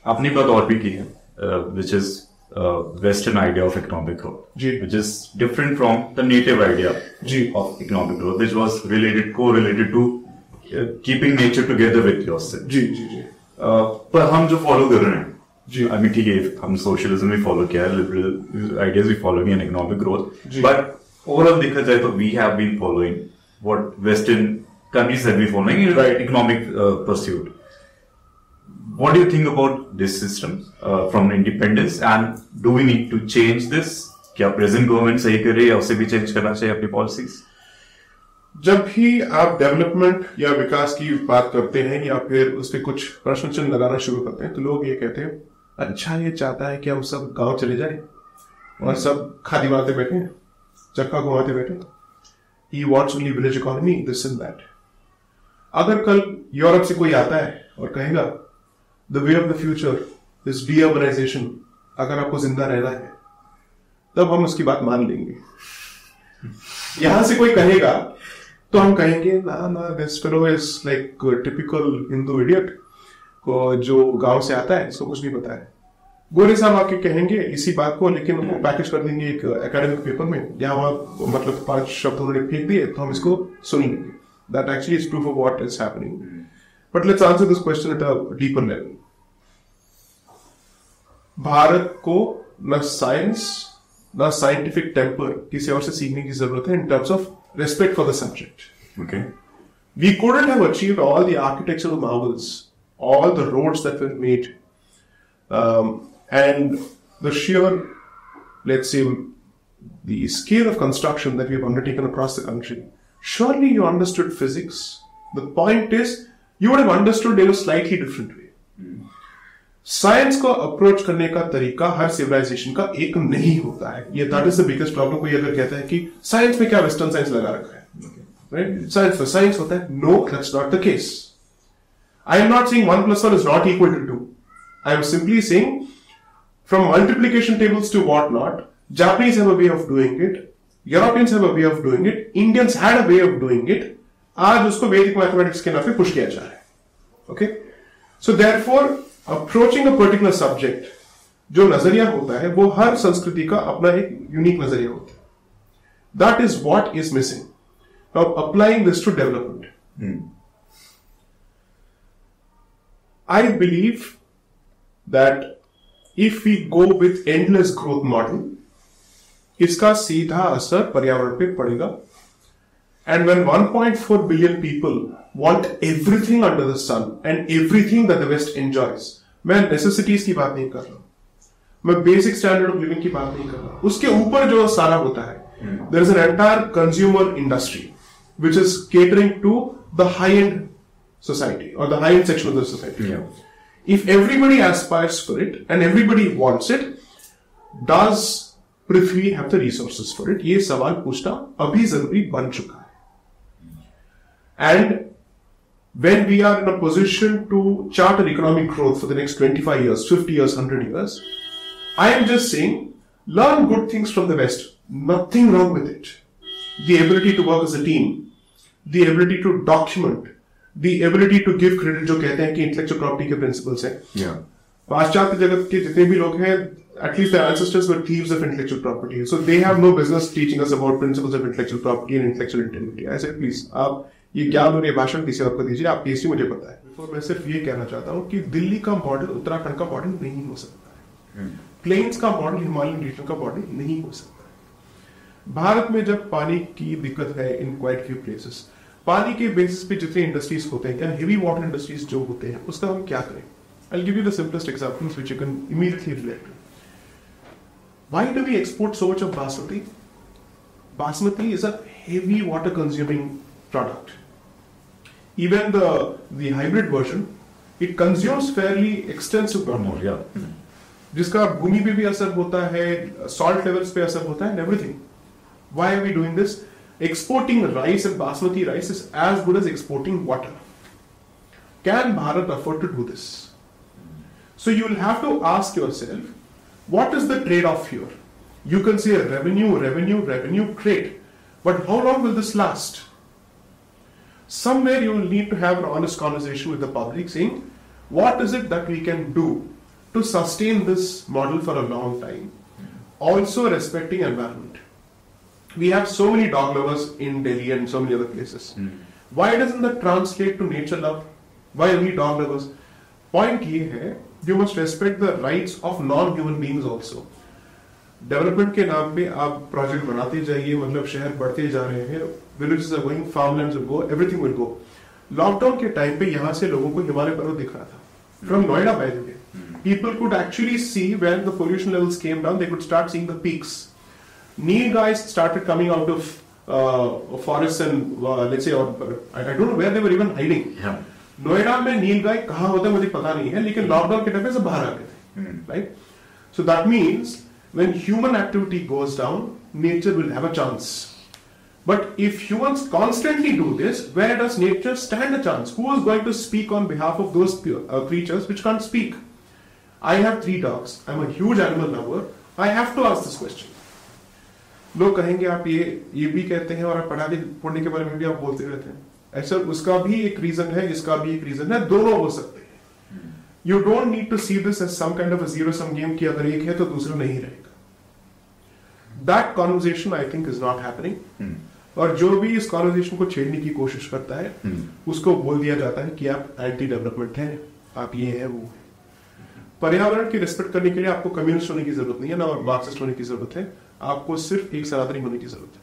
आपने बात और भी की है, which is Western idea of economic growth, which is different from the native idea of economic growth, which was correlated to keeping nature together with yourself. पर हम जो फॉलो कर रहे हैं, I mean ठीक है, हम सोशलिज्म भी फॉलो किया है, लिबरल आइडियाज भी फॉलो किया, इकोनॉमिक ग्रोथ, बट ओवरऑल देखा जाए तो we have been following what western countries have been following in economic pursuit. What do you think about this system from independence, and do we need to change this? क्या present government सही कर रही है, उसे भी change करना चाहिए अपनी पॉलिसीज? जब भी आप डेवलपमेंट या विकास की बात करते हैं या फिर उस पर कुछ प्रश्न चिन्ह लगाना शुरू करते हैं तो लोग ये कहते हैं, अच्छा ये चाहता है कि हम सब गांव चले जाएं और सब खादी मारते बैठे, चक्का घुमाते बैठे. He wants only village economy, this and that. अगर कल यूरोप से कोई आता है और कहेगा The way of the future is de-urbanization, अगर आपको जिंदा रहना है तब हम उसकी बात मान लेंगे. यहां से कोई कहेगा तो हम कहेंगे ना this fellow is like typical Hindu idiot को जो गांव से आता है, इसको कुछ नहीं पता है. गोरे साहब आके कहेंगे इसी बात को, लेकिन वो पैकेज कर देंगे एक एकेडमिक पेपर में, जहां वहां मतलब 5 शब्द उन्होंने फेंक दिए तो हम इसको सुनेंगे. That actually is proof of what is happening. But let's answer this question at a deeper level. Bharat को न साइंस न साइंटिफिक टेम्पर किसी और से सीखने की जरूरत है in terms of respect for the subject. Okay. We couldn't have achieved all the architectural marvels, all the roads that were made, and the sheer, let's say, the scale of construction that we have undertaken across the country. Surely you understood physics. The point is, you would have understood in a slightly different way. Science को approach करने का तरीका हर civilisation का एक नहीं होता है. ये that is the biggest problem. कोई अगर कहता है कि साइंस में क्या वेस्टर्न साइंस लगा रखा है, राइट? साइंस तो साइंस होता है. No, that's not the case. I am not saying 1 + 1 is not equal to 2. I am simply saying from multiplication tables to what not, Japanese have a way of doing it, Europeans have a way of doing it, Indians had a way of doing it. आज उसको वैदिक mathematics के नाम पे push किया जा रहा है. Okay, so therefore approaching a particular subject, जो नजरिया होता है वो हर संस्कृति का अपना एक यूनिक नजरिया होता है. That is what is missing. Now applying this to development, I believe that if we go with endless growth model, इसका सीधा असर पर्यावरण पे पड़ेगा. And when 1.4 billion people want everything under the sun and everything that the West enjoys, मैं necessities की बात नहीं कर रहा, मैं basic standard of living की बात नहीं कर रहा, उसके ऊपर जो सारा होता है, there is an entire consumer industry which is catering to the high-end society or the high-end section of the society. Yeah. If everybody aspires for it and everybody wants it, does Prithvi have the resources for it? ये सवाल पूछना अभी जरूरी बन चुका है. And when we are in a position to chart an economic growth for the next 25 years, 50 years, 100 years, I am just saying, learn good things from the West. Nothing wrong with it. The ability to work as a team, the ability to document, the ability to give credit, जो कहते हैं कि intellectual property के principles हैं. Yeah. पाश्चात्य जगत के जितने भी लोग हैं, at least their ancestors were thieves of intellectual property. So they have no business teaching us about principles of intellectual property and intellectual integrity. I say, please, आप ये ज्ञान और ये भाषण किसी और को दीजिए, आप केसी मुझे पता है. मैं सिर्फ ये कहना चाहता हूँ कि दिल्ली का मॉडल उत्तराखंड का मॉडल नहीं हो सकता है. प्लेन्स का मॉडल हिमालयन रीजन का मॉडल नहीं हो सकता है. भारत में जब पानी की दिक्कत है इन क्वाइट फ्यू प्लेसेस, पानी के बेसिस पे जितने इंडस्ट्रीज होते हैं, क्या हेवी वाटर इंडस्ट्रीज जो होते हैं, उसका हम क्या करें? I'll give you the simplest examples which you can immediately relate to. Why do we export so much of basmati? Basmati is a heavy water consuming product. Even the hybrid version, it consumes fairly extensive water. Yeah. जिसका भूमि पे भी असर होता है, salt levels पे असर होता है, and everything. Why are we doing this? Exporting rice and basmati rice is as good as exporting water. Can Bharat afford to do this? So you will have to ask yourself, what is the trade-off here? You can say revenue, great. But how long will this last? Somewhere you will need to have an honest conversation with the public saying, what is it that we can do to sustain this model for a long time. Also respecting environment. We have so many dog lovers in Delhi and so many other places. Why doesn't that translate to nature love? Why only dog lovers? Point ये है, you must respect the rights of non-human beings also. Development के नाम पे आप project बनाते जाइए, मतलब शहर बढ़ते जा रहे हैं, villages are going, farmlands will go, everything will go. Lockdown के टाइम पे यहाँ से लोगों को हिमालय पर्वत दिख रहा था. From Noida, by the way, people could actually see when the pollution levels came down. They could start seeing the peaks. Nilgai started coming out of forests and let's say, I don't know where they were even hiding. Noida में नीलगाय कहाँ होता है मुझे पता नहीं है, लेकिन lockdown के टाइम पे सब बाहर आ गए थे, right? So that means when human activity goes down, nature will have a chance. But if humans constantly do this, where does nature stand a chance? Who is going to speak on behalf of those creatures which can't speak? I have 3 dogs. I'm a huge animal lover. I have to ask this question. लोग कहेंगे आप ये भी कहते हैं और आप पढ़ने के बारे में भी आप बोलते रहते हैं. ऐसा उसका भी एक रीजन है, इसका भी एक रीजन है, दोनों हो सकते हैं. You don't need to see this as some kind of a zero-sum game कि अगर एक है तो दूसरा नहीं रहेगा. That conversation I think is not happening. और जो भी इस कॉन्वर्सेशन को छेड़ने की कोशिश करता है, उसको बोल दिया जाता है कि आप एंटी डेवलपमेंट हैं, आप ये है वो है. पर्यावरण की रिस्पेक्ट करने के लिए आपको कम्युनिस्ट होने की जरूरत नहीं है ना, और मार्क्सिस्ट होने की जरूरत है. आपको सिर्फ एक सनातनी होने की जरूरत है.